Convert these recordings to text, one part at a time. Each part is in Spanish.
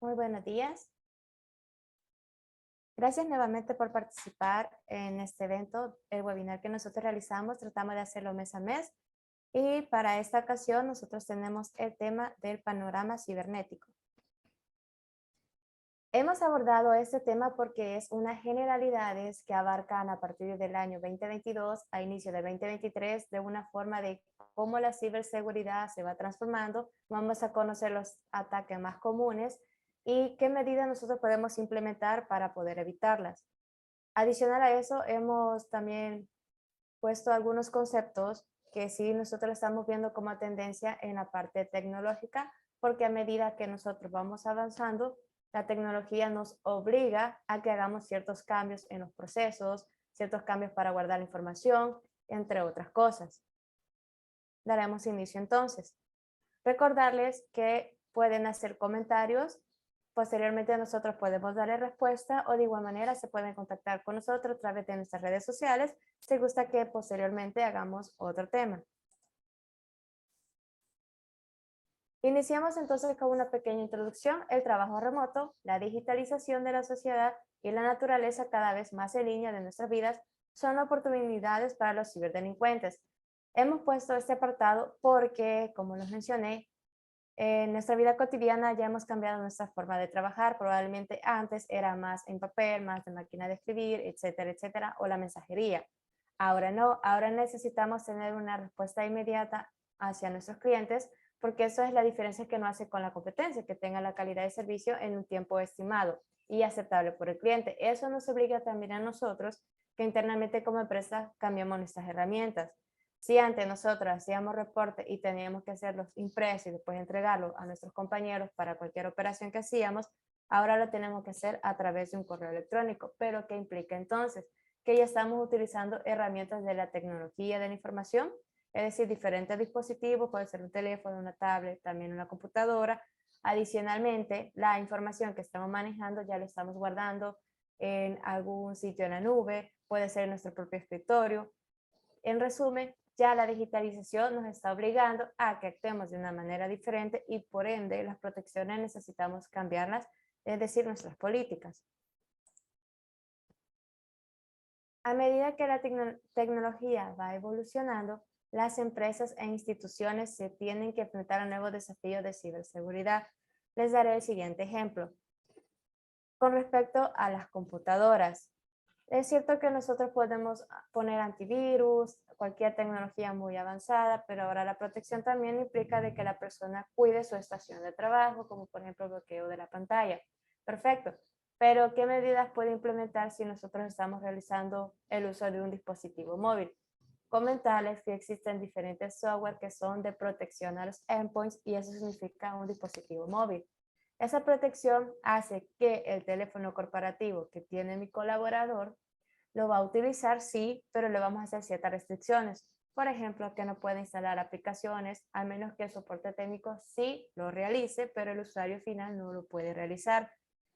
Muy buenos días. Gracias nuevamente por participar en este evento, el webinar que nosotros realizamos. Tratamos de hacerlo mes a mes y para esta ocasión nosotros tenemos el tema del panorama cibernético. Hemos abordado este tema porque es unas generalidades que abarcan a partir del año 2022 a inicio del 2023 de una forma de cómo la ciberseguridad se va transformando. Vamos a conocer los ataques más comunes y qué medidas nosotros podemos implementar para poder evitarlas. Adicional a eso, hemos también puesto algunos conceptos que sí nosotros estamos viendo como tendencia en la parte tecnológica, porque a medida que nosotros vamos avanzando, la tecnología nos obliga a que hagamos ciertos cambios en los procesos, ciertos cambios para guardar la información, entre otras cosas. Daremos inicio entonces. Recordarles que pueden hacer comentarios. Posteriormente nosotros podemos darle respuesta o de igual manera se pueden contactar con nosotros a través de nuestras redes sociales si gusta que posteriormente hagamos otro tema. Iniciamos entonces con una pequeña introducción, el trabajo remoto, la digitalización de la sociedad y la naturaleza cada vez más en línea de nuestras vidas son oportunidades para los ciberdelincuentes. Hemos puesto este apartado porque, como les mencioné, en nuestra vida cotidiana ya hemos cambiado nuestra forma de trabajar. Probablemente antes era más en papel, más de máquina de escribir, etcétera, etcétera, o la mensajería. Ahora no, ahora necesitamos tener una respuesta inmediata hacia nuestros clientes porque eso es la diferencia que nos hace con la competencia, que tenga la calidad de servicio en un tiempo estimado y aceptable por el cliente. Eso nos obliga también a nosotros que internamente como empresa cambiamos nuestras herramientas. Si antes nosotros hacíamos reporte y teníamos que hacerlos impresos y después entregarlos a nuestros compañeros para cualquier operación que hacíamos, ahora lo tenemos que hacer a través de un correo electrónico. ¿Pero qué implica entonces? Que ya estamos utilizando herramientas de la tecnología de la información, es decir, diferentes dispositivos, puede ser un teléfono, una tablet, también una computadora. Adicionalmente, la información que estamos manejando ya la estamos guardando en algún sitio en la nube, puede ser en nuestro propio escritorio. En resumen, ya la digitalización nos está obligando a que actuemos de una manera diferente y por ende las protecciones necesitamos cambiarlas, es decir, nuestras políticas. A medida que la tecnología va evolucionando, las empresas e instituciones se tienen que enfrentar a nuevos desafíos de ciberseguridad. Les daré el siguiente ejemplo. Con respecto a las computadoras, es cierto que nosotros podemos poner antivirus, cualquier tecnología muy avanzada, pero ahora la protección también implica de que la persona cuide su estación de trabajo, como por ejemplo el bloqueo de la pantalla. Perfecto. Pero ¿qué medidas puede implementar si nosotros estamos realizando el uso de un dispositivo móvil? Comentarles que existen diferentes software que son de protección a los endpoints y eso significa un dispositivo móvil. Esa protección hace que el teléfono corporativo que tiene mi colaborador lo va a utilizar, sí, pero le vamos a hacer ciertas restricciones. Por ejemplo, que no puede instalar aplicaciones, a menos que el soporte técnico sí lo realice, pero el usuario final no lo puede realizar.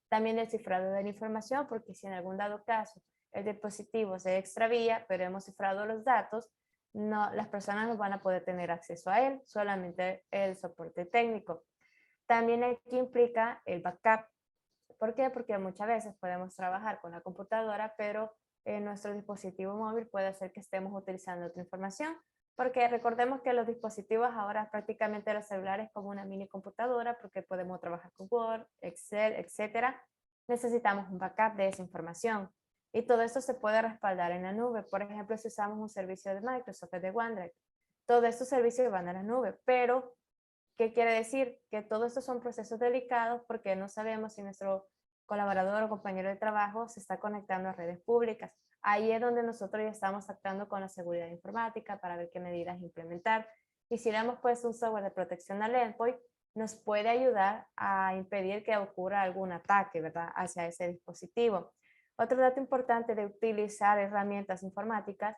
También el cifrado de la información, porque si en algún dado caso el dispositivo se extravía, pero hemos cifrado los datos, no, las personas no van a poder tener acceso a él, solamente el soporte técnico. También aquí implica el backup. ¿Por qué? Porque muchas veces podemos trabajar con la computadora, pero en nuestro dispositivo móvil puede ser que estemos utilizando otra información, porque recordemos que los dispositivos ahora prácticamente los celulares como una mini computadora, porque podemos trabajar con Word, Excel, etcétera. Necesitamos un backup de esa información. Y todo esto se puede respaldar en la nube. Por ejemplo, si usamos un servicio de Microsoft, de OneDrive, todos estos servicios van a la nube, pero ¿qué quiere decir? Que todos estos son procesos delicados porque no sabemos si nuestro colaborador o compañero de trabajo se está conectando a redes públicas. Ahí es donde nosotros ya estamos actuando con la seguridad informática para ver qué medidas implementar. Y si le hemos puesto un software de protección al endpoint, nos puede ayudar a impedir que ocurra algún ataque, ¿verdad?, hacia ese dispositivo. Otro dato importante de utilizar herramientas informáticas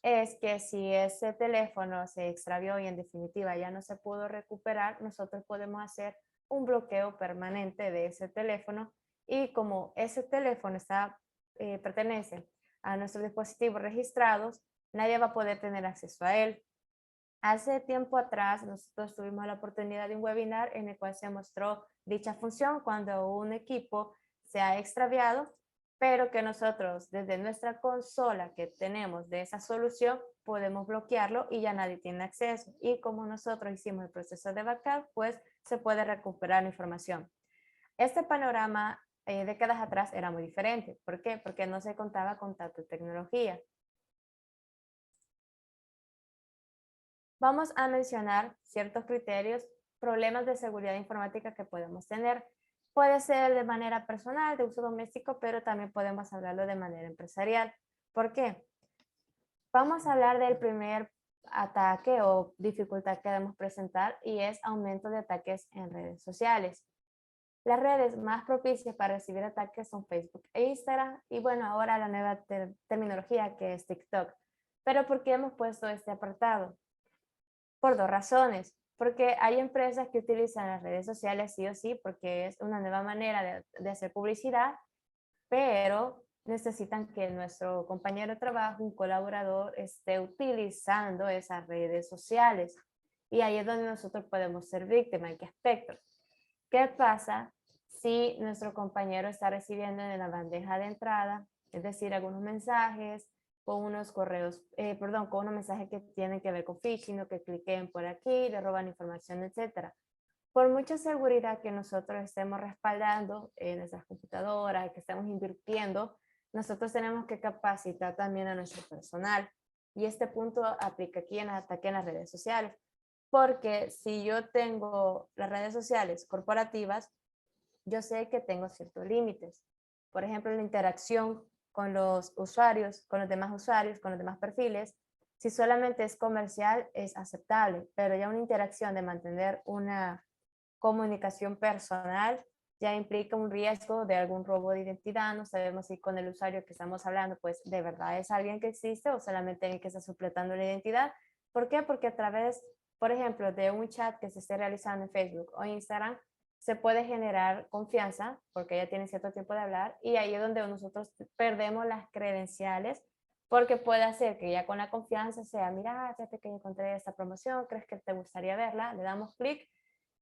es que si ese teléfono se extravió y en definitiva ya no se pudo recuperar, nosotros podemos hacer un bloqueo permanente de ese teléfono y como ese teléfono pertenece a nuestros dispositivos registrados, nadie va a poder tener acceso a él. Hace tiempo atrás nosotros tuvimos la oportunidad de un webinar en el cual se mostró dicha función cuando un equipo se ha extraviado, pero que nosotros desde nuestra consola que tenemos de esa solución podemos bloquearlo y ya nadie tiene acceso. Y como nosotros hicimos el proceso de backup, pues se puede recuperar la información. Este panorama décadas atrás era muy diferente. ¿Por qué? Porque no se contaba con tanta tecnología. Vamos a mencionar ciertos criterios, problemas de seguridad informática que podemos tener. Puede ser de manera personal, de uso doméstico, pero también podemos hablarlo de manera empresarial. ¿Por qué? Vamos a hablar del primer ataque o dificultad que debemos presentar y es aumento de ataques en redes sociales. Las redes más propicias para recibir ataques son Facebook e Instagram y bueno, ahora la nueva terminología que es TikTok. Pero ¿por qué hemos puesto este apartado? Por dos razones. Porque hay empresas que utilizan las redes sociales sí o sí, porque es una nueva manera de hacer publicidad, pero necesitan que nuestro compañero de trabajo, un colaborador, esté utilizando esas redes sociales. Y ahí es donde nosotros podemos ser víctimas. ¿En qué aspecto? ¿Qué pasa si nuestro compañero está recibiendo en la bandeja de entrada, es decir, algunos mensajes con unos correos, con unos mensajes que tienen que ver con phishing o que cliquen por aquí, le roban información, etcétera? Por mucha seguridad que nosotros estemos respaldando en nuestras computadoras, que estemos invirtiendo, nosotros tenemos que capacitar también a nuestro personal. Y este punto aplica aquí en el ataque en las redes sociales. Porque si yo tengo las redes sociales corporativas, yo sé que tengo ciertos límites. Por ejemplo, la interacción con los usuarios, con los demás usuarios, con los demás perfiles. Si solamente es comercial, es aceptable, pero ya una interacción de mantener una comunicación personal ya implica un riesgo de algún robo de identidad. No sabemos si con el usuario que estamos hablando, pues de verdad es alguien que existe o solamente alguien que está suplantando la identidad. ¿Por qué? Porque a través, por ejemplo, de un chat que se esté realizando en Facebook o Instagram, se puede generar confianza porque ya tienen cierto tiempo de hablar y ahí es donde nosotros perdemos las credenciales porque puede hacer que ya con la confianza sea, mira, fíjate que yo encontré esta promoción, ¿crees que te gustaría verla? Le damos clic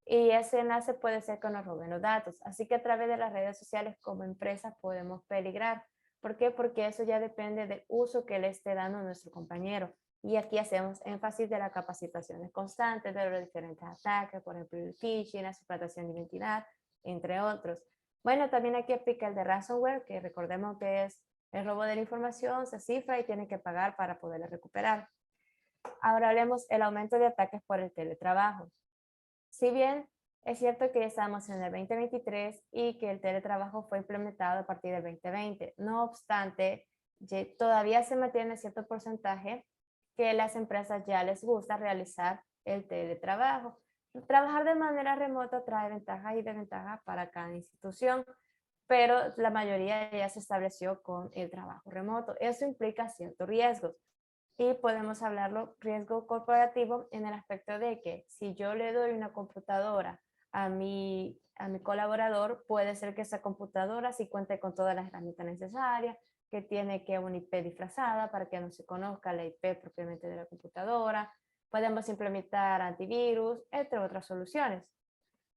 y ese enlace puede ser que nos roben los datos. Así que a través de las redes sociales como empresa podemos peligrar. ¿Por qué? Porque eso ya depende del uso que le esté dando nuestro compañero. Y aquí hacemos énfasis de las capacitaciones constantes de los diferentes ataques, por ejemplo el phishing, la suplantación de identidad, entre otros. Bueno, también aquí aplica el de ransomware, que recordemos que es el robo de la información, se cifra y tiene que pagar para poderla recuperar. Ahora hablemos del aumento de ataques por el teletrabajo. Si bien es cierto que ya estamos en el 2023 y que el teletrabajo fue implementado a partir del 2020, no obstante, todavía se mantiene cierto porcentaje que las empresas ya les gusta realizar el teletrabajo. Trabajar de manera remota trae ventajas y desventajas para cada institución, pero la mayoría ya se estableció con el trabajo remoto. Eso implica ciertos riesgos y podemos hablarlo riesgo corporativo en el aspecto de que si yo le doy una computadora a mi colaborador, puede ser que esa computadora sí cuente con todas las herramientas necesarias, que tiene que una IP disfrazada para que no se conozca la IP propiamente de la computadora. Podemos implementar antivirus, entre otras soluciones.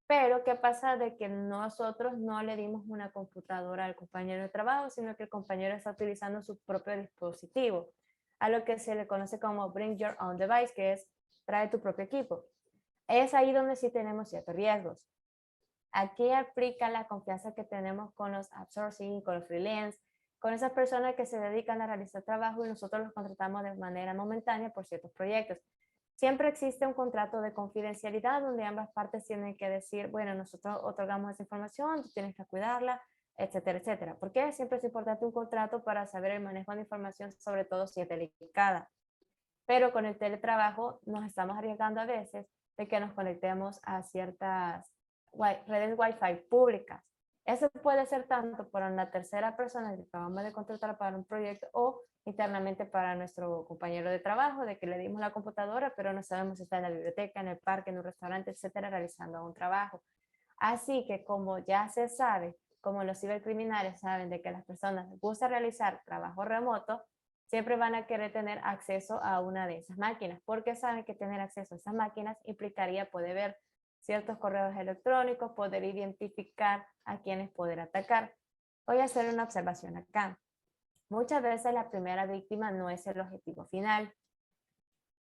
Pero, ¿qué pasa de que nosotros no le dimos una computadora al compañero de trabajo, sino que el compañero está utilizando su propio dispositivo? A lo que se le conoce como Bring Your Own Device, que es trae tu propio equipo. Es ahí donde sí tenemos ciertos riesgos. Aquí aplica la confianza que tenemos con los outsourcing, con los freelance, con esas personas que se dedican a realizar trabajo y nosotros los contratamos de manera momentánea por ciertos proyectos. Siempre existe un contrato de confidencialidad donde ambas partes tienen que decir, bueno, nosotros otorgamos esa información, tú tienes que cuidarla, etcétera, etcétera. ¿Por qué? Siempre es importante un contrato para saber el manejo de información, sobre todo si es delicada. Pero con el teletrabajo nos estamos arriesgando a veces de que nos conectemos a ciertas redes Wi-Fi públicas. Eso puede ser tanto para una tercera persona que acabamos de contratar para un proyecto o internamente para nuestro compañero de trabajo, de que le dimos la computadora, pero no sabemos si está en la biblioteca, en el parque, en un restaurante, etcétera, realizando un trabajo. Así que como ya se sabe, como los cibercriminales saben de que las personas les gusta realizar trabajo remoto, siempre van a querer tener acceso a una de esas máquinas, porque saben que tener acceso a esas máquinas implicaría poder ver ciertos correos electrónicos, poder identificar a quienes poder atacar. Voy a hacer una observación acá. Muchas veces la primera víctima no es el objetivo final.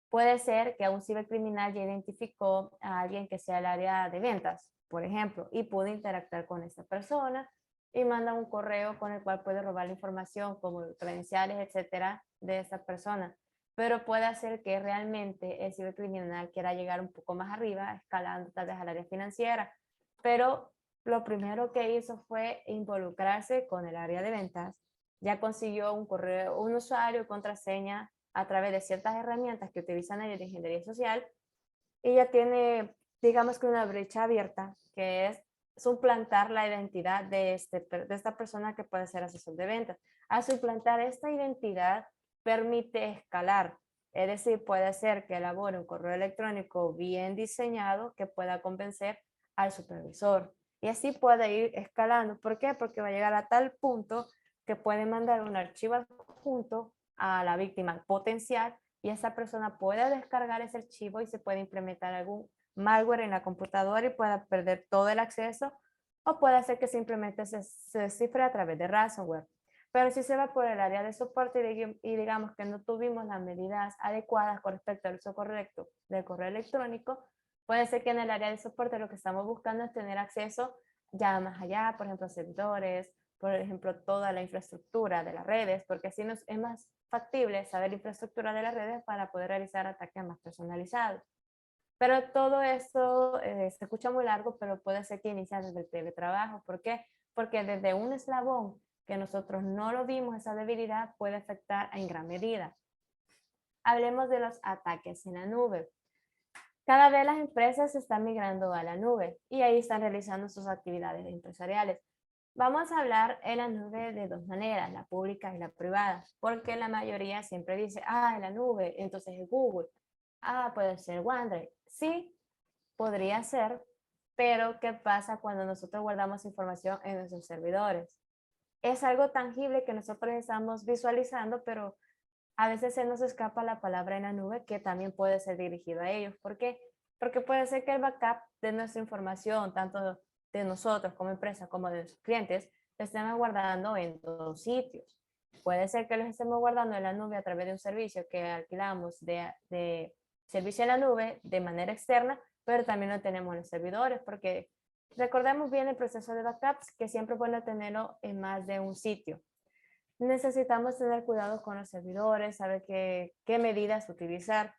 Puede ser que un cibercriminal ya identificó a alguien que sea el área de ventas, por ejemplo, y pudo interactuar con esa persona y manda un correo con el cual puede robar la información como credenciales, etcétera, de esa persona. Pero puede hacer que realmente el cibercriminal quiera llegar un poco más arriba, escalando tal vez al área financiera. Pero lo primero que hizo fue involucrarse con el área de ventas. Ya consiguió un correo, un usuario, contraseña a través de ciertas herramientas que utilizan ellos de ingeniería social, y ya tiene, digamos que una brecha abierta, que es suplantar la identidad de esta persona que puede ser asesor de ventas. Al suplantar esta identidad, permite escalar. Es decir, puede ser que elabore un correo electrónico bien diseñado que pueda convencer al supervisor. Y así puede ir escalando. ¿Por qué? Porque va a llegar a tal punto que puede mandar un archivo adjunto a la víctima potencial y esa persona puede descargar ese archivo y se puede implementar algún malware en la computadora y pueda perder todo el acceso, o puede hacer que simplemente se cifre a través de ransomware. Pero si se va por el área de soporte y digamos que no tuvimos las medidas adecuadas con respecto al uso correcto del correo electrónico, puede ser que en el área de soporte lo que estamos buscando es tener acceso ya más allá, por ejemplo, a servidores, por ejemplo, toda la infraestructura de las redes, porque así es más factible saber la infraestructura de las redes para poder realizar ataques más personalizados. Pero todo esto se escucha muy largo, pero puede ser que inicie desde el teletrabajo. ¿Por qué? Porque desde un eslabón que nosotros no lo vimos, esa debilidad puede afectar en gran medida. Hablemos de los ataques en la nube. Cada vez las empresas están migrando a la nube y ahí están realizando sus actividades empresariales. Vamos a hablar en la nube de dos maneras, la pública y la privada, porque la mayoría siempre dice, en la nube, entonces es Google. Puede ser OneDrive. Sí, podría ser, pero ¿qué pasa cuando nosotros guardamos información en nuestros servidores? Es algo tangible que nosotros estamos visualizando, pero a veces se nos escapa la palabra en la nube que también puede ser dirigido a ellos. ¿Por qué? Porque puede ser que el backup de nuestra información, tanto de nosotros como empresa como de los clientes, lo estemos guardando en dos sitios. Puede ser que los estemos guardando en la nube a través de un servicio que alquilamos de servicio en la nube de manera externa, pero también lo tenemos en los servidores, porque recordemos bien el proceso de backups, que siempre es bueno tenerlo en más de un sitio. Necesitamos tener cuidado con los servidores, saber qué medidas utilizar.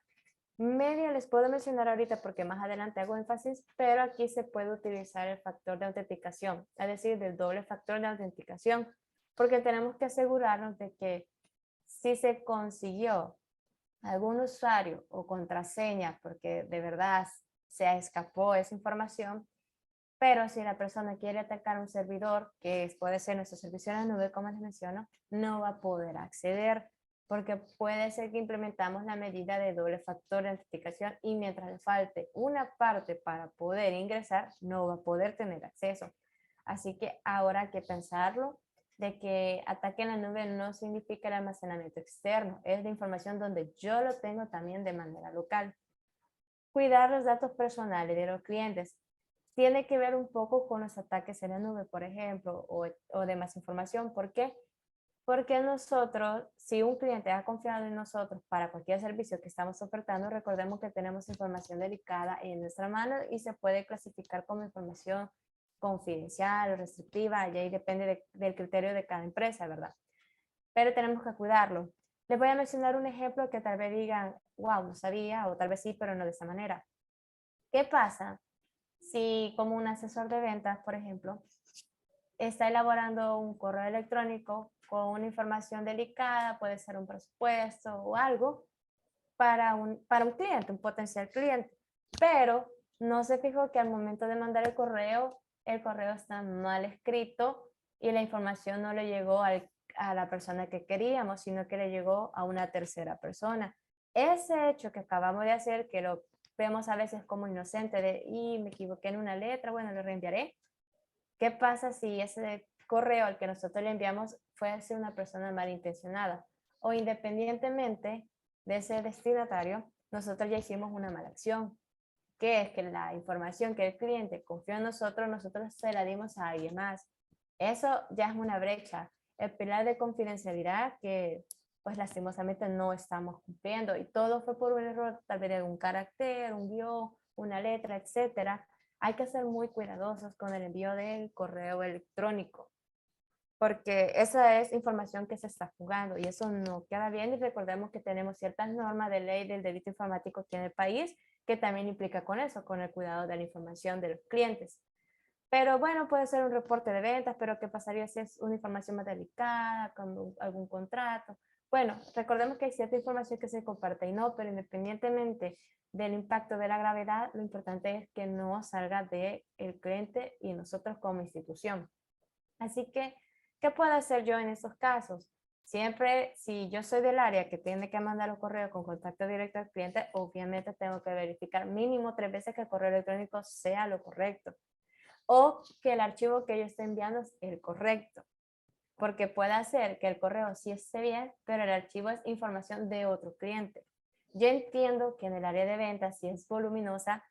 Media les puedo mencionar ahorita porque más adelante hago énfasis, pero aquí se puede utilizar el factor de autenticación, es decir, del doble factor de autenticación, porque tenemos que asegurarnos de que si se consiguió algún usuario o contraseña, porque de verdad se escapó esa información, pero si la persona quiere atacar un servidor, que puede ser nuestro servicio en la nube, como les menciono, no va a poder acceder, porque puede ser que implementamos la medida de doble factor de autenticación y mientras le falte una parte para poder ingresar, no va a poder tener acceso. Así que ahora hay que pensarlo, de que ataque en la nube no significa el almacenamiento externo, es de información donde yo lo tengo también de manera local. Cuidar los datos personales de los clientes tiene que ver un poco con los ataques en la nube, por ejemplo, o de más información. ¿Por qué? Porque nosotros, si un cliente ha confiado en nosotros para cualquier servicio que estamos ofertando, recordemos que tenemos información delicada en nuestra mano y se puede clasificar como información confidencial o restrictiva, y ahí depende del criterio de cada empresa, ¿verdad? Pero tenemos que cuidarlo. Les voy a mencionar un ejemplo que tal vez digan, wow, no sabía, o tal vez sí, pero no de esa manera. ¿Qué pasa si como un asesor de ventas, por ejemplo, está elaborando un correo electrónico con una información delicada, puede ser un presupuesto o algo, para un cliente, un potencial cliente, pero no se fijó que al momento de mandar el correo está mal escrito y la información no le llegó a la persona que queríamos, sino que le llegó a una tercera persona? Ese hecho que acabamos de hacer, que lo vemos a veces como inocente, y me equivoqué en una letra, bueno, lo reenviaré. ¿Qué pasa si ese correo al que nosotros le enviamos fue hacia una persona malintencionada? o independientemente de ese destinatario, nosotros ya hicimos una mala acción, que es que la información que el cliente confió en nosotros, nosotros se la dimos a alguien más. Eso ya es una brecha. El pilar de confidencialidad que pues lastimosamente no estamos cumpliendo y todo fue por un error, tal vez de un carácter, un guión, una letra, etcétera. Hay que ser muy cuidadosos con el envío del correo electrónico porque esa es información que se está jugando y eso no queda bien y recordemos que tenemos ciertas normas de ley del delito informático aquí en el país que también implica con eso, con el cuidado de la información de los clientes. Pero bueno, puede ser un reporte de ventas, pero ¿qué pasaría si es una información más delicada, con algún contrato? Bueno, recordemos que hay cierta información que se comparte y no, pero independientemente del impacto de la gravedad, lo importante es que no salga del cliente y nosotros como institución. Así que, ¿qué puedo hacer yo en esos casos? Siempre, si yo soy del área que tiene que mandar un correo con contacto directo al cliente, obviamente tengo que verificar mínimo 3 veces que el correo electrónico sea lo correcto o que el archivo que yo esté enviando es el correcto, porque puede ser que el correo sí esté bien, pero el archivo es información de otro cliente. Yo entiendo que en el área de ventas, si es voluminosa,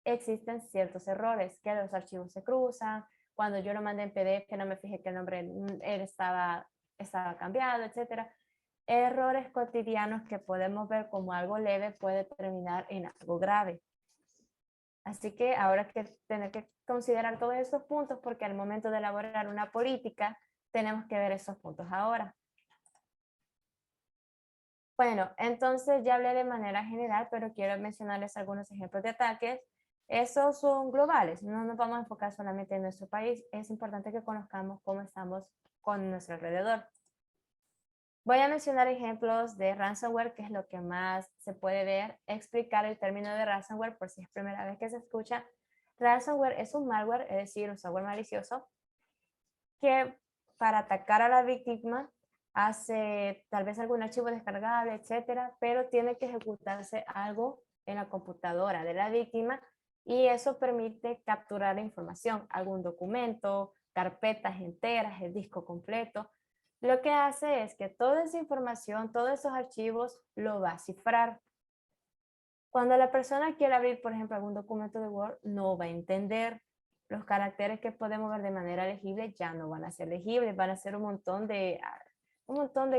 existen ciertos errores, que los archivos se cruzan, cuando yo lo mandé en PDF no me fijé que el nombre él estaba cambiado, etcétera. Errores cotidianos que podemos ver como algo leve puede terminar en algo grave. Así que ahora hay que tener que considerar todos esos puntos porque al momento de elaborar una política tenemos que ver esos puntos ahora. Bueno, entonces ya hablé de manera general, pero quiero mencionarles algunos ejemplos de ataques. Esos son globales, no nos vamos a enfocar solamente en nuestro país. Es importante que conozcamos cómo estamos con nuestro alrededor. Voy a mencionar ejemplos de ransomware, que es lo que más se puede ver, explicar el término de ransomware por si es primera vez que se escucha. Ransomware es un malware, es decir, un software malicioso, que para atacar a la víctima hace tal vez algún archivo descargable, etcétera, pero tiene que ejecutarse algo en la computadora de la víctima y eso permite capturar la información, algún documento, carpetas enteras, el disco completo. Lo que hace es que toda esa información, todos esos archivos, lo va a cifrar. Cuando la persona quiere abrir, por ejemplo, algún documento de Word, no va a entender. Los caracteres que podemos ver de manera legible ya no van a ser legibles, van a ser un montón de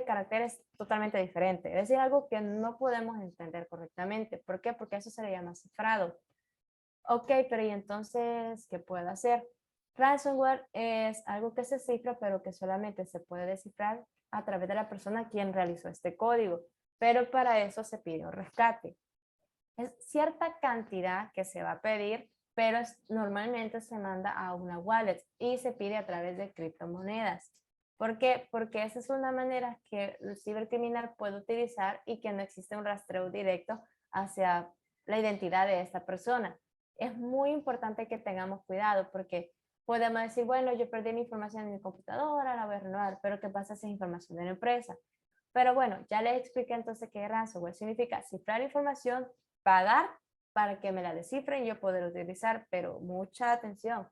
caracteres totalmente diferentes. Es decir, algo que no podemos entender correctamente. ¿Por qué? Porque eso se le llama cifrado. Ok, pero ¿y entonces qué puedo hacer? Ransomware es algo que se cifra, pero que solamente se puede descifrar a través de la persona quien realizó este código. Pero para eso se pide un rescate. Es cierta cantidad que se va a pedir, pero normalmente se manda a una wallet y se pide a través de criptomonedas. ¿Por qué? Porque esa es una manera que el cibercriminal puede utilizar y que no existe un rastreo directo hacia la identidad de esta persona. Es muy importante que tengamos cuidado porque podemos decir, bueno, yo perdí mi información en mi computadora, la voy a renovar, pero ¿qué pasa si es información de la empresa? Pero bueno, ya les expliqué entonces qué ransomware significa cifrar información, pagar para que me la descifren y yo poder utilizar, pero mucha atención.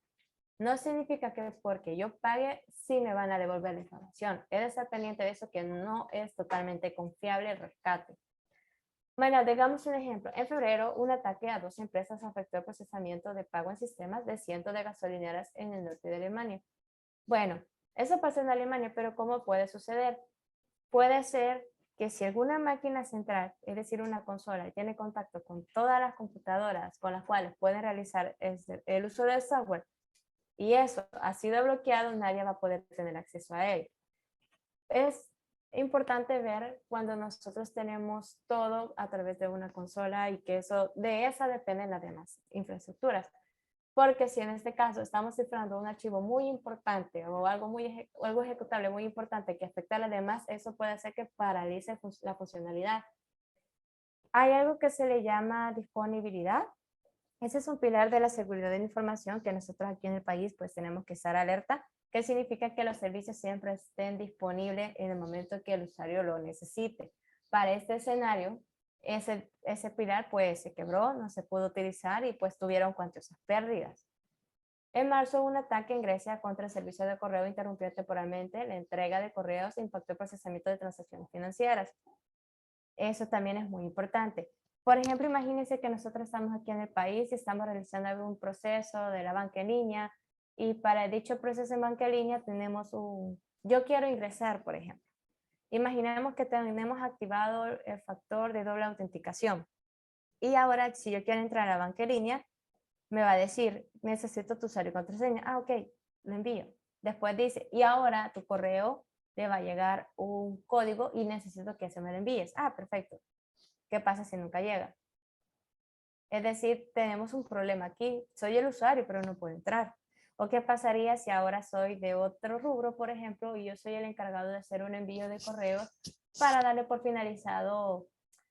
No significa que porque yo pague, sí me van a devolver la información. He de estar pendiente de eso, que no es totalmente confiable el rescate. Bueno, digamos un ejemplo. En febrero, un ataque a 2 empresas afectó el procesamiento de pago en sistemas de cientos de gasolineras en el norte de Alemania. Bueno, eso pasa en Alemania, pero ¿cómo puede suceder? Puede ser que si alguna máquina central, es decir, una consola, tiene contacto con todas las computadoras con las cuales pueden realizar el uso del software y eso ha sido bloqueado, nadie va a poder tener acceso a él. Es importante ver cuando nosotros tenemos todo a través de una consola y que de esa dependen las demás infraestructuras. Porque si en este caso estamos cifrando un archivo muy importante o algo ejecutable muy importante que afecta a las demás, eso puede hacer que paralice la funcionalidad. Hay algo que se le llama disponibilidad. Ese es un pilar de la seguridad de la información que nosotros aquí en el país pues tenemos que estar alerta, que significa que los servicios siempre estén disponibles en el momento que el usuario lo necesite. Para este escenario, ese pilar pues se quebró, no se pudo utilizar y pues tuvieron cuantiosas pérdidas. En marzo, un ataque en Grecia contra el servicio de correo interrumpió temporalmente la entrega de correos e impactó el procesamiento de transacciones financieras. Eso también es muy importante. Por ejemplo, imagínense que nosotros estamos aquí en el país y estamos realizando algún proceso de la banca en línea y para dicho proceso en banca en línea tenemos yo quiero ingresar, por ejemplo. Imaginemos que tenemos activado el factor de doble autenticación y ahora si yo quiero entrar a la banca en línea, me va a decir, necesito tu usuario y contraseña. Ah, ok, lo envío. Después dice, y ahora tu correo le va a llegar un código y necesito que se me lo envíes. Ah, perfecto. ¿Qué pasa si nunca llega? Es decir, tenemos un problema aquí. Soy el usuario, pero no puedo entrar. ¿O qué pasaría si ahora soy de otro rubro, por ejemplo, y yo soy el encargado de hacer un envío de correos para darle por finalizado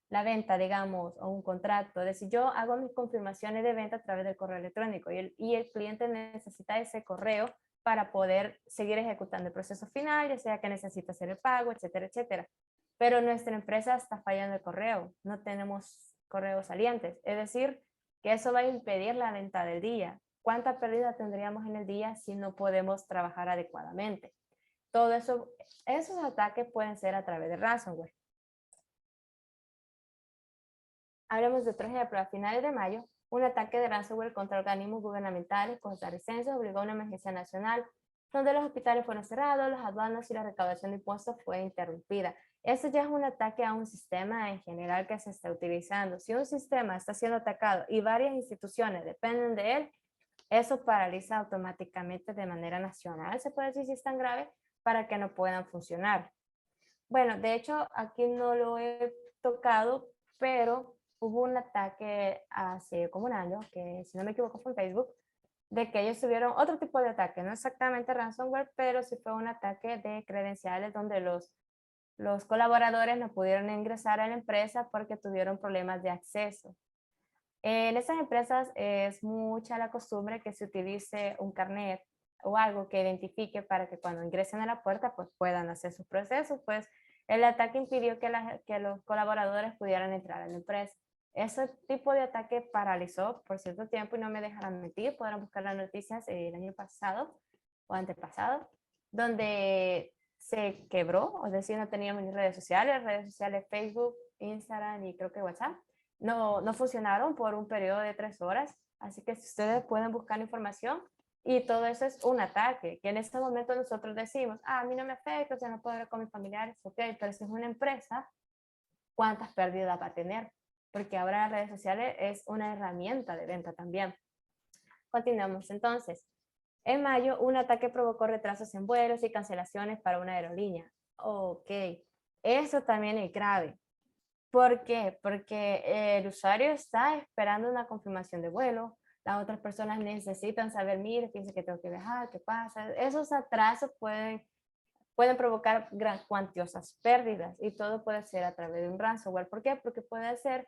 la venta, digamos, o un contrato? Es decir, yo hago mis confirmaciones de venta a través del correo electrónico y el cliente necesita ese correo para poder seguir ejecutando el proceso final, ya sea que necesita hacer el pago, etcétera, etcétera. Pero nuestra empresa está fallando el correo, no tenemos correos salientes. Es decir, que eso va a impedir la venta del día. ¿Cuánta pérdida tendríamos en el día si no podemos trabajar adecuadamente? Todo eso, esos ataques pueden ser a través de ransomware. Hablemos de otro ejemplo. A finales de mayo, un ataque de ransomware contra organismos gubernamentales costarricenses obligó a una emergencia nacional, donde los hospitales fueron cerrados, las aduanas y la recaudación de impuestos fue interrumpida. Eso ya es un ataque a un sistema en general que se está utilizando. Si un sistema está siendo atacado y varias instituciones dependen de él, eso paraliza automáticamente de manera nacional, se puede decir si es tan grave, para que no puedan funcionar. Bueno, de hecho, aquí no lo he tocado, pero hubo un ataque hace como un año, que si no me equivoco fue en Facebook, de que ellos tuvieron otro tipo de ataque, no exactamente ransomware, pero sí fue un ataque de credenciales donde los colaboradores no pudieron ingresar a la empresa porque tuvieron problemas de acceso. En esas empresas es mucha la costumbre que se utilice un carnet o algo que identifique para que cuando ingresen a la puerta pues puedan hacer sus procesos. Pues el ataque impidió que los colaboradores pudieran entrar a la empresa. Ese tipo de ataque paralizó por cierto tiempo y no me dejarán mentir, podrán buscar las noticias el año pasado o antepasado, donde se quebró, es decir, no teníamos ni redes sociales, Facebook, Instagram y creo que WhatsApp no funcionaron por un periodo de 3 horas. Así que si ustedes pueden buscar información y todo eso es un ataque, que en este momento nosotros decimos, a mí no me afecta, o sea, no puedo ver con mis familiares, ok, pero si es una empresa, ¿cuántas pérdidas va a tener? Porque ahora las redes sociales es una herramienta de venta también. Continuamos entonces. En mayo, un ataque provocó retrasos en vuelos y cancelaciones para una aerolínea. Ok, eso también es grave. ¿Por qué? Porque el usuario está esperando una confirmación de vuelo, las otras personas necesitan saber, mire, piensa que tengo que viajar, ¿qué pasa? Esos atrasos pueden provocar cuantiosas pérdidas y todo puede ser a través de un ransomware. ¿Por qué? Porque puede ser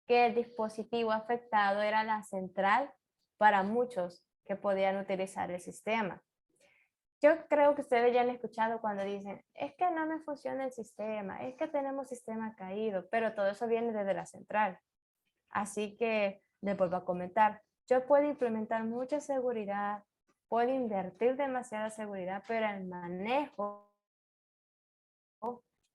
que el dispositivo afectado era la central para muchos que podían utilizar el sistema. Yo creo que ustedes ya han escuchado cuando dicen, es que no me funciona el sistema, es que tenemos sistema caído, pero todo eso viene desde la central. Así que les vuelvo a comentar, yo puedo implementar mucha seguridad, puedo invertir demasiada seguridad, pero el manejo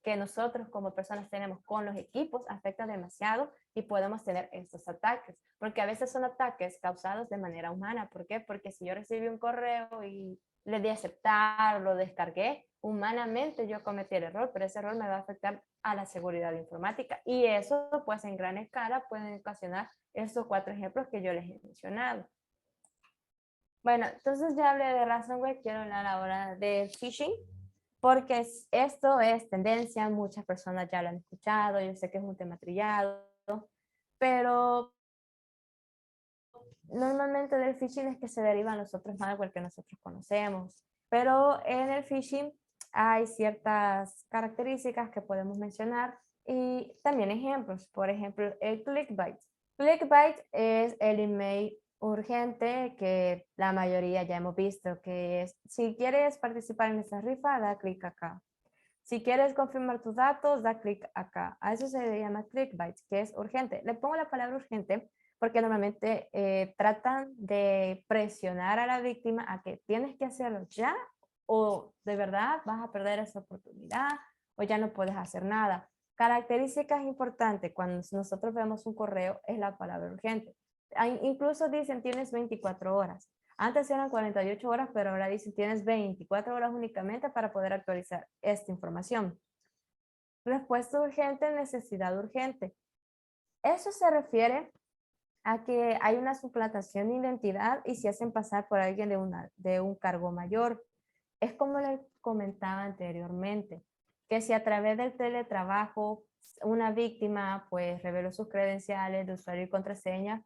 que nosotros como personas tenemos con los equipos afecta demasiado y podemos tener estos ataques, porque a veces son ataques causados de manera humana. ¿Por qué? Porque si yo recibí un correo y le di a aceptar, lo descargué, humanamente yo cometí el error, pero ese error me va a afectar a la seguridad informática y eso pues en gran escala pueden ocasionar estos 4 ejemplos que yo les he mencionado. Bueno, entonces ya hablé de ransomware, quiero hablar ahora de phishing, porque esto es tendencia, muchas personas ya lo han escuchado, yo sé que es un tema trillado, pero normalmente del phishing es que se derivan los otros malware que nosotros conocemos, pero en el phishing hay ciertas características que podemos mencionar y también ejemplos, por ejemplo, el clickbait. Clickbait es el email urgente que la mayoría ya hemos visto, que es, si quieres participar en esta rifa, da clic acá. Si quieres confirmar tus datos, da clic acá. A eso se le llama clickbait, que es urgente. Le pongo la palabra urgente porque normalmente tratan de presionar a la víctima a que tienes que hacerlo ya o de verdad vas a perder esa oportunidad o ya no puedes hacer nada. Características importantes cuando nosotros vemos un correo es la palabra urgente. Incluso dicen tienes 24 horas. Antes eran 48 horas, pero ahora dicen tienes 24 horas únicamente para poder actualizar esta información. Respuesta urgente, necesidad urgente. Eso se refiere a que hay una suplantación de identidad y se hacen pasar por alguien de un cargo mayor. Es como les comentaba anteriormente, que si a través del teletrabajo una víctima pues reveló sus credenciales de usuario y contraseña,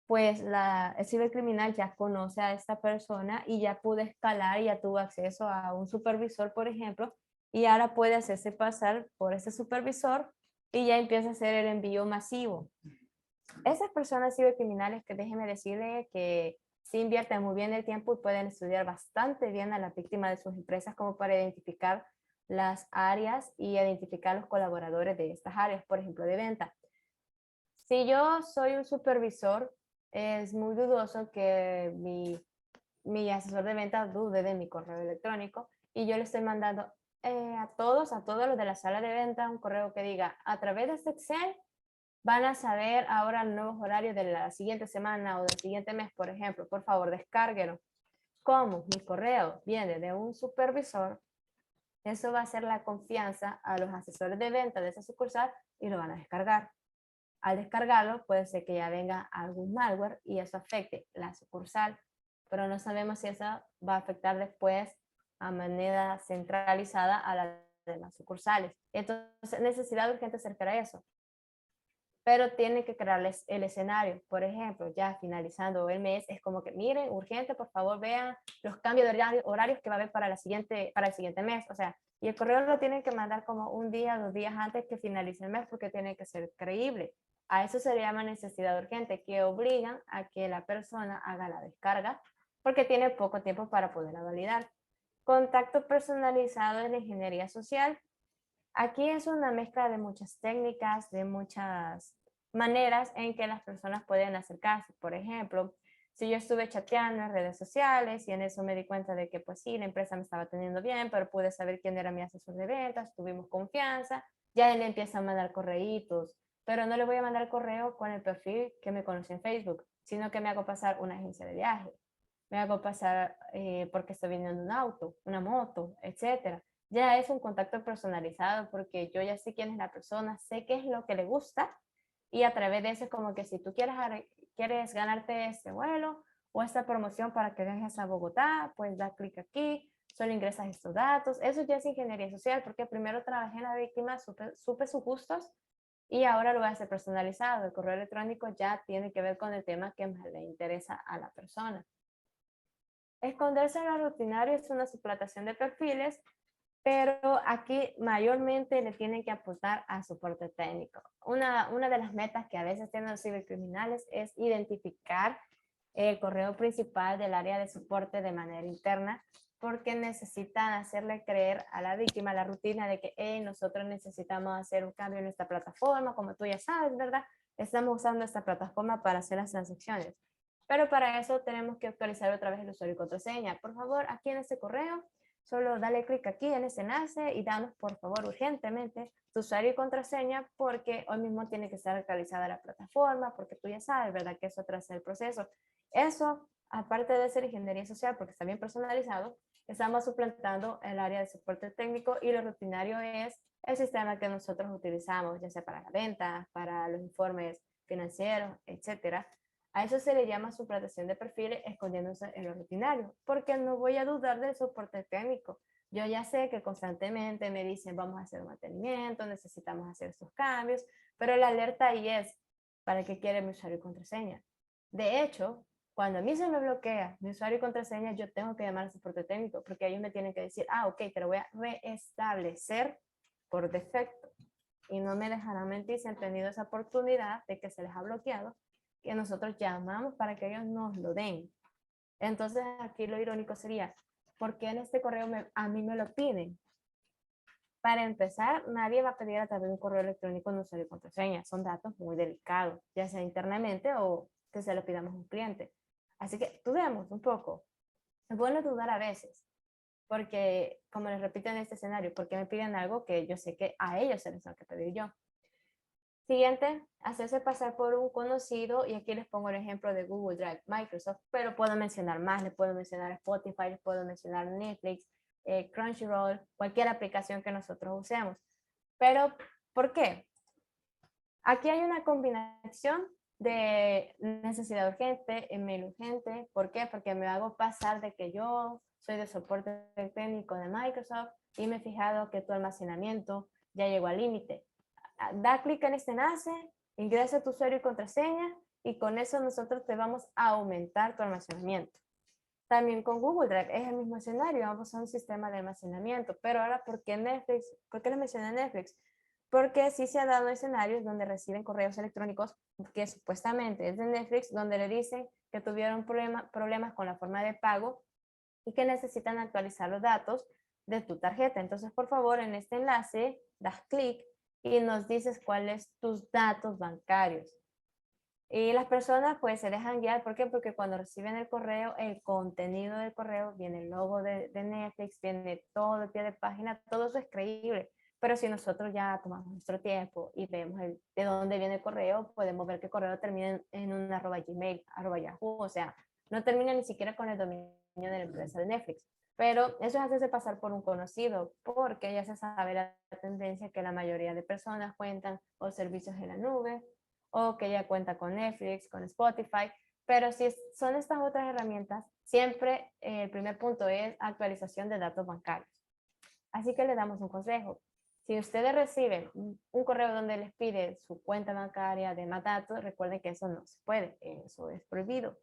pues el cibercriminal ya conoce a esta persona y ya pudo escalar y ya tuvo acceso a un supervisor, por ejemplo, y ahora puede hacerse pasar por ese supervisor y ya empieza a hacer el envío masivo. Esas personas cibercriminales que déjenme decirle que sí invierten muy bien el tiempo y pueden estudiar bastante bien a la víctima de sus empresas como para identificar las áreas y identificar los colaboradores de estas áreas, por ejemplo, de venta. Si yo soy un supervisor, es muy dudoso que mi asesor de venta dude de mi correo electrónico y yo le estoy mandando a todos los de la sala de venta un correo que diga a través de este Excel van a saber ahora los nuevos horarios de la siguiente semana o del siguiente mes, por ejemplo. Por favor, descárguelo. ¿Cómo? Mi correo viene de un supervisor. Eso va a ser la confianza a los asesores de venta de esa sucursal y lo van a descargar. Al descargarlo, puede ser que ya venga algún malware y eso afecte la sucursal, pero no sabemos si eso va a afectar después a manera centralizada a las demás sucursales. Entonces, necesidad urgente se refiere a eso, pero tiene que crearles el escenario. Por ejemplo, ya finalizando el mes, es como que miren, urgente, por favor vean los cambios de horarios que va a haber para el siguiente mes. O sea, y el correo lo tienen que mandar como un día, 2 días antes que finalice el mes porque tiene que ser creíble. A eso se le llama necesidad urgente, que obligan a que la persona haga la descarga porque tiene poco tiempo para poderla validar. Contacto personalizado en la ingeniería social. Aquí es una mezcla de muchas técnicas, de muchas maneras en que las personas pueden acercarse. Por ejemplo, si yo estuve chateando en redes sociales y en eso me di cuenta de que pues sí, la empresa me estaba teniendo bien, pero pude saber quién era mi asesor de ventas, tuvimos confianza, ya él le empieza a mandar correitos, pero no le voy a mandar correo con el perfil que me conoce en Facebook, sino que me hago pasar una agencia de viaje, me hago pasar porque estoy vendiendo un auto, una moto, etcétera. Ya es un contacto personalizado porque yo ya sé quién es la persona, sé qué es lo que le gusta y a través de eso es como que si tú quieres ganarte este vuelo o esta promoción para que viajes a Bogotá, pues da clic aquí, solo ingresas estos datos. Eso ya es ingeniería social porque primero trabajé en la víctima, supe sus gustos y ahora lo voy a hacer personalizado. El correo electrónico ya tiene que ver con el tema que más le interesa a la persona. Esconderse en lo rutinario es una suplantación de perfiles, pero aquí mayormente le tienen que apuntar a soporte técnico. Una de las metas que a veces tienen los cibercriminales es identificar el correo principal del área de soporte de manera interna, porque necesitan hacerle creer a la víctima la rutina de que nosotros necesitamos hacer un cambio en esta plataforma, como tú ya sabes, ¿verdad? Estamos usando esta plataforma para hacer las transacciones. Pero para eso tenemos que actualizar otra vez el usuario y contraseña. Por favor, aquí en este correo, solo dale clic aquí en ese enlace y danos por favor urgentemente tu usuario y contraseña porque hoy mismo tiene que estar actualizada la plataforma porque tú ya sabes, ¿verdad? Que eso atrasa el proceso. Eso, aparte de ser ingeniería social porque está bien personalizado, estamos suplantando el área de soporte técnico y lo rutinario es el sistema que nosotros utilizamos, ya sea para la venta, para los informes financieros, etcétera. A eso se le llama suplantación de perfiles escondiéndose en lo rutinario, porque no voy a dudar del soporte técnico. Yo ya sé que constantemente me dicen vamos a hacer un mantenimiento, necesitamos hacer estos cambios, pero la alerta ahí es para qué quiere mi usuario y contraseña. De hecho, cuando a mí se me bloquea mi usuario y contraseña, yo tengo que llamar al soporte técnico, porque ellos me tienen que decir, ok, te lo voy a restablecer por defecto. Y no me dejarán mentir si han tenido esa oportunidad de que se les ha bloqueado, que nosotros llamamos para que ellos nos lo den. Entonces aquí lo irónico sería, ¿por qué en este correo a mí me lo piden? Para empezar, nadie va a pedir a través de un correo electrónico un usuario y contraseña. Son datos muy delicados, ya sea internamente o que se lo pidamos a un cliente. Así que dudemos un poco. Es bueno dudar a veces, porque, como les repito en este escenario, porque me piden algo que yo sé que a ellos se les tengo que pedir yo. Siguiente, hacerse pasar por un conocido, y aquí les pongo el ejemplo de Google Drive, Microsoft, pero puedo mencionar más, les puedo mencionar Spotify, les puedo mencionar Netflix, Crunchyroll, cualquier aplicación que nosotros usemos. Pero, ¿por qué? Aquí hay una combinación de necesidad urgente, email urgente. ¿Por qué? Porque me hago pasar de que yo soy de soporte técnico de Microsoft y me he fijado que tu almacenamiento ya llegó al límite. Da clic en este enlace, ingresa tu usuario y contraseña y con eso nosotros te vamos a aumentar tu almacenamiento. También con Google Drive es el mismo escenario, vamos a un sistema de almacenamiento, pero ahora ¿por qué Netflix? ¿Por qué les mencioné Netflix? Porque sí se ha dado escenarios donde reciben correos electrónicos que supuestamente es de Netflix, donde le dicen que tuvieron problemas con la forma de pago y que necesitan actualizar los datos de tu tarjeta. Entonces, por favor, en este enlace das clic y nos dices cuáles tus datos bancarios. Y las personas pues se dejan guiar, ¿por qué? Porque cuando reciben el correo, el contenido del correo, viene el logo de Netflix, viene todo el pie de página, todo eso es creíble. Pero si nosotros ya tomamos nuestro tiempo y vemos de dónde viene el correo, podemos ver que el correo termina en un @gmail, @yahoo, o sea, no termina ni siquiera con el dominio de la empresa de Netflix. Pero eso es hacerse pasar por un conocido, porque ya se sabe la tendencia que la mayoría de personas cuentan o servicios en la nube, o que ya cuenta con Netflix, con Spotify, pero si son estas otras herramientas, siempre el primer punto es actualización de datos bancarios. Así que le damos un consejo. Si ustedes reciben un correo donde les pide su cuenta bancaria de más datos, recuerden que eso no se puede, eso es prohibido.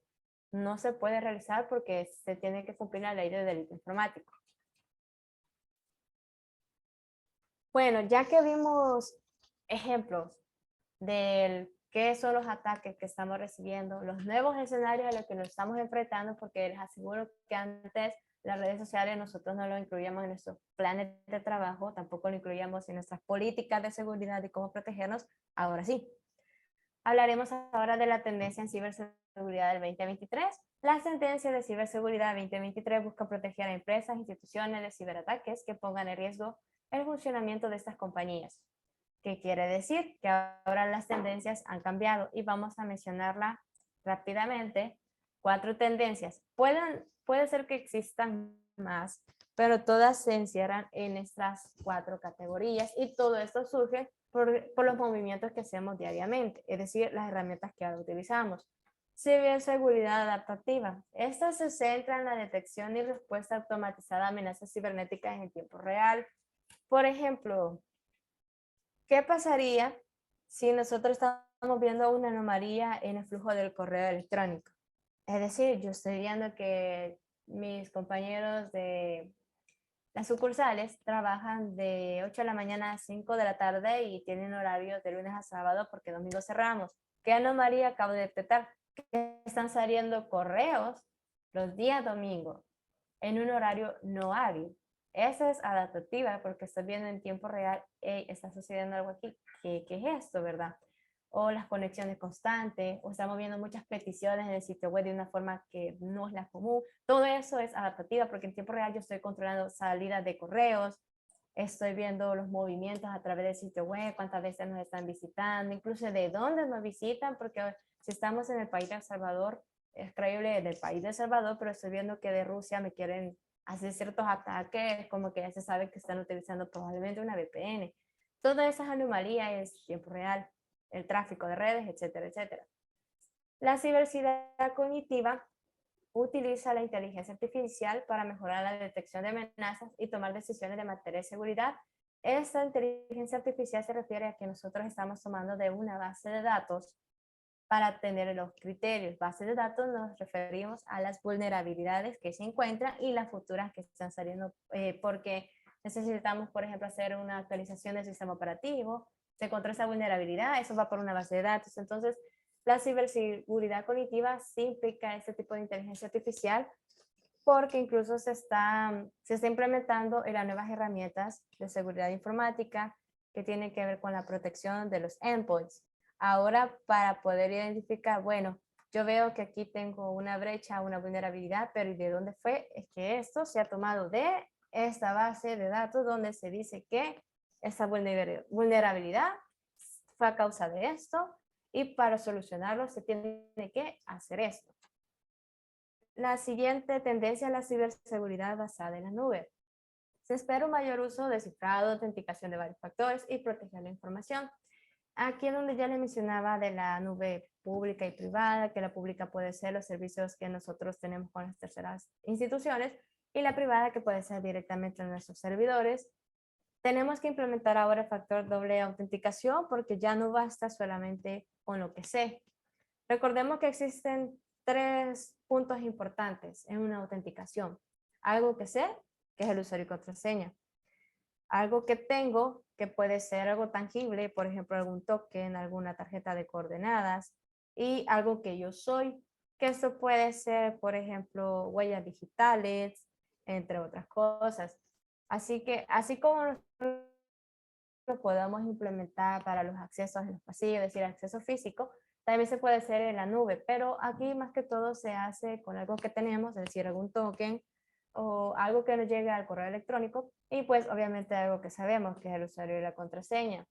No se puede realizar porque se tiene que cumplir la ley de delito informático. Bueno, ya que vimos ejemplos del qué son los ataques que estamos recibiendo, los nuevos escenarios a los que nos estamos enfrentando, porque les aseguro que antes las redes sociales nosotros no lo incluíamos en nuestros planes de trabajo, tampoco lo incluíamos en nuestras políticas de seguridad y cómo protegernos, ahora sí. Hablaremos ahora de la tendencia en ciberseguridad del 2023. La tendencia de ciberseguridad 2023 busca proteger a empresas e instituciones de ciberataques que pongan en riesgo el funcionamiento de estas compañías. ¿Qué quiere decir? Que ahora las tendencias han cambiado y vamos a mencionarla rápidamente. 4 tendencias. Puede ser que existan más, pero todas se encierran en estas 4 categorías y todo esto surge por los movimientos que hacemos diariamente, es decir, las herramientas que ahora utilizamos. Ciberseguridad adaptativa. Esta se centra en la detección y respuesta automatizada a amenazas cibernéticas en tiempo real. Por ejemplo, ¿qué pasaría si nosotros estamos viendo una anomalía en el flujo del correo electrónico? Es decir, yo estoy viendo que mis compañeros de las sucursales trabajan de 8 de la mañana a 5 de la tarde y tienen horarios de lunes a sábado porque domingo cerramos. ¿Qué anomalía acabo de detectar? Que están saliendo correos los días domingo en un horario no hábil. Esa es adaptativa porque estoy viendo en tiempo real, hey, está sucediendo algo aquí, ¿qué es esto, verdad? O las conexiones constantes, o estamos viendo muchas peticiones en el sitio web de una forma que no es la común. Todo eso es adaptativa porque en tiempo real yo estoy controlando salidas de correos, estoy viendo los movimientos a través del sitio web, cuántas veces nos están visitando, incluso de dónde nos visitan, porque si estamos en el país de El Salvador, es creíble del país de El Salvador, pero estoy viendo que de Rusia me quieren hacer ciertos ataques, como que ya se sabe que están utilizando probablemente una VPN. Todas esas anomalías es tiempo real, el tráfico de redes, etcétera, etcétera. La ciberseguridad cognitiva utiliza la inteligencia artificial para mejorar la detección de amenazas y tomar decisiones de materia de seguridad. Esta inteligencia artificial se refiere a que nosotros estamos tomando de una base de datos para tener los criterios. Base de datos nos referimos a las vulnerabilidades que se encuentran y las futuras que están saliendo porque necesitamos, por ejemplo, hacer una actualización del sistema operativo, se encontró esa vulnerabilidad, eso va por una base de datos. Entonces, la ciberseguridad cognitiva sí implica este tipo de inteligencia artificial porque incluso se está implementando en las nuevas herramientas de seguridad informática que tienen que ver con la protección de los endpoints. Ahora, para poder identificar, bueno, yo veo que aquí tengo una brecha, una vulnerabilidad, pero ¿y de dónde fue? Es que esto se ha tomado de esta base de datos donde se dice que esta vulnerabilidad fue a causa de esto y para solucionarlo se tiene que hacer esto. La siguiente tendencia es la ciberseguridad basada en la nube. Se espera un mayor uso de cifrado, autenticación de varios factores y proteger la información. Aquí es donde ya le mencionaba de la nube pública y privada, que la pública puede ser los servicios que nosotros tenemos con las terceras instituciones y la privada que puede ser directamente en nuestros servidores. Tenemos que implementar ahora el factor doble autenticación porque ya no basta solamente con lo que sé. Recordemos que existen 3 puntos importantes en una autenticación. Algo que sé, que es el usuario y contraseña. Algo que tengo, que puede ser algo tangible, por ejemplo, algún token, alguna tarjeta de coordenadas, y algo que yo soy, que esto puede ser, por ejemplo, huellas digitales, entre otras cosas. Así que, así como lo podamos implementar para los accesos en los pasillos, es decir, acceso físico, también se puede hacer en la nube, pero aquí más que todo se hace con algo que tenemos, es decir, algún token o algo que nos llegue al correo electrónico y pues obviamente algo que sabemos que es el usuario y la contraseña.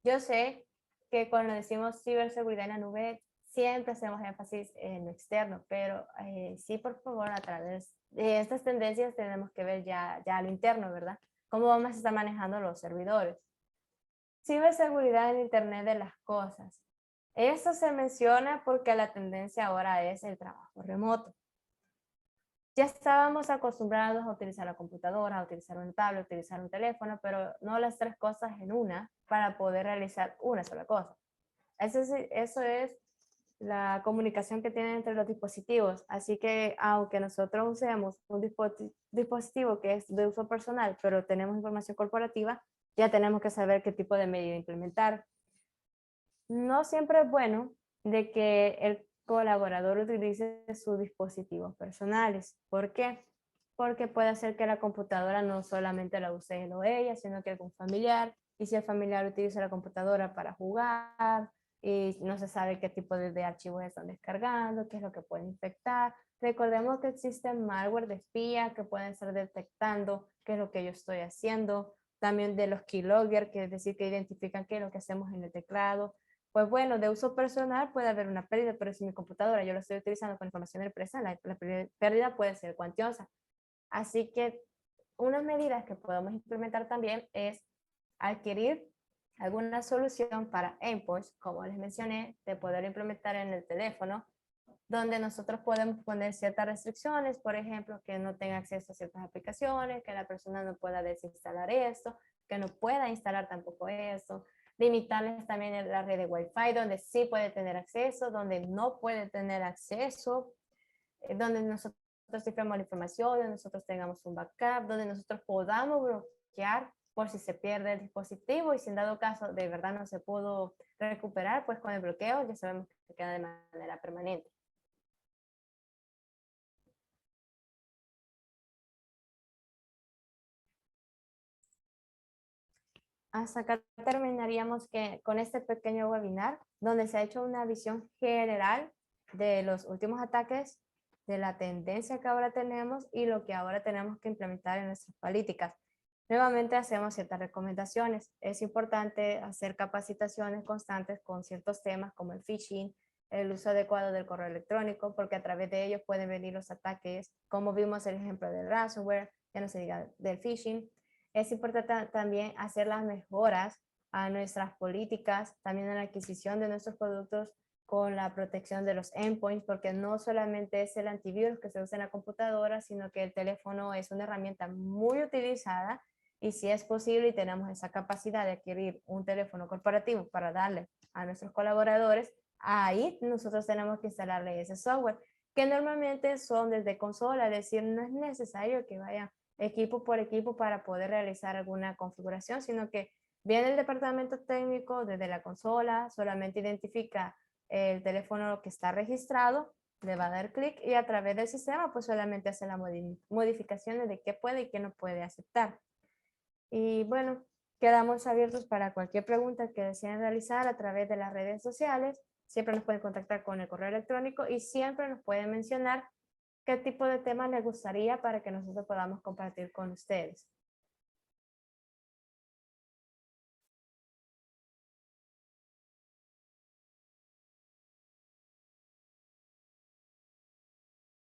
Yo sé que cuando decimos ciberseguridad en la nube siempre hacemos énfasis en lo externo, pero sí, por favor, a través de estas tendencias tenemos que ver ya lo interno, ¿verdad? Cómo vamos a estar manejando los servidores. Ciberseguridad en Internet de las cosas. Esto se menciona porque la tendencia ahora es el trabajo remoto. Ya estábamos acostumbrados a utilizar la computadora, a utilizar un tablet, a utilizar un teléfono, pero no las 3 cosas en una para poder realizar una sola cosa. Eso es la comunicación que tienen entre los dispositivos. Así que aunque nosotros usemos un dispositivo que es de uso personal, pero tenemos información corporativa, ya tenemos que saber qué tipo de medida implementar. No siempre es bueno de que el colaborador utilice sus dispositivos personales. ¿Por qué? Porque puede ser que la computadora no solamente la use él o ella, sino que algún familiar. Y si el familiar utiliza la computadora para jugar y no se sabe qué tipo de archivos están descargando, qué es lo que puede infectar. Recordemos que existen malware de espía que pueden estar detectando qué es lo que yo estoy haciendo. También de los keylogger, que es decir, que identifican qué es lo que hacemos en el teclado. Pues bueno, de uso personal puede haber una pérdida, pero si mi computadora yo lo estoy utilizando con información de empresa, la pérdida puede ser cuantiosa. Así que unas medidas que podemos implementar también es adquirir alguna solución para endpoints, como les mencioné, de poder implementar en el teléfono, donde nosotros podemos poner ciertas restricciones, por ejemplo, que no tenga acceso a ciertas aplicaciones, que la persona no pueda desinstalar esto, que no pueda instalar tampoco esto, limitarles también en la red de Wi-Fi, donde sí puede tener acceso, donde no puede tener acceso, donde nosotros cifremos la información, donde nosotros tengamos un backup, donde nosotros podamos bloquear por si se pierde el dispositivo y si en dado caso de verdad no se pudo recuperar, pues con el bloqueo ya sabemos que queda de manera permanente. Hasta acá terminaríamos con este pequeño webinar donde se ha hecho una visión general de los últimos ataques, de la tendencia que ahora tenemos y lo que ahora tenemos que implementar en nuestras políticas. Nuevamente hacemos ciertas recomendaciones. Es importante hacer capacitaciones constantes con ciertos temas como el phishing, el uso adecuado del correo electrónico, porque a través de ellos pueden venir los ataques, como vimos el ejemplo del ransomware, ya no se diga del phishing. Es importante también hacer las mejoras a nuestras políticas, también en la adquisición de nuestros productos con la protección de los endpoints, porque no solamente es el antivirus que se usa en la computadora, sino que el teléfono es una herramienta muy utilizada y si es posible y tenemos esa capacidad de adquirir un teléfono corporativo para darle a nuestros colaboradores, ahí nosotros tenemos que instalarle ese software, que normalmente son desde consola, es decir, no es necesario que vayan equipo por equipo para poder realizar alguna configuración, sino que viene el departamento técnico desde la consola, solamente identifica el teléfono que está registrado, le va a dar clic y a través del sistema pues solamente hace las modificaciones de qué puede y qué no puede aceptar. Y bueno, quedamos abiertos para cualquier pregunta que deseen realizar a través de las redes sociales siempre nos pueden contactar con el correo electrónico y siempre nos pueden mencionar qué tipo de temas les gustaría para que nosotros podamos compartir con ustedes.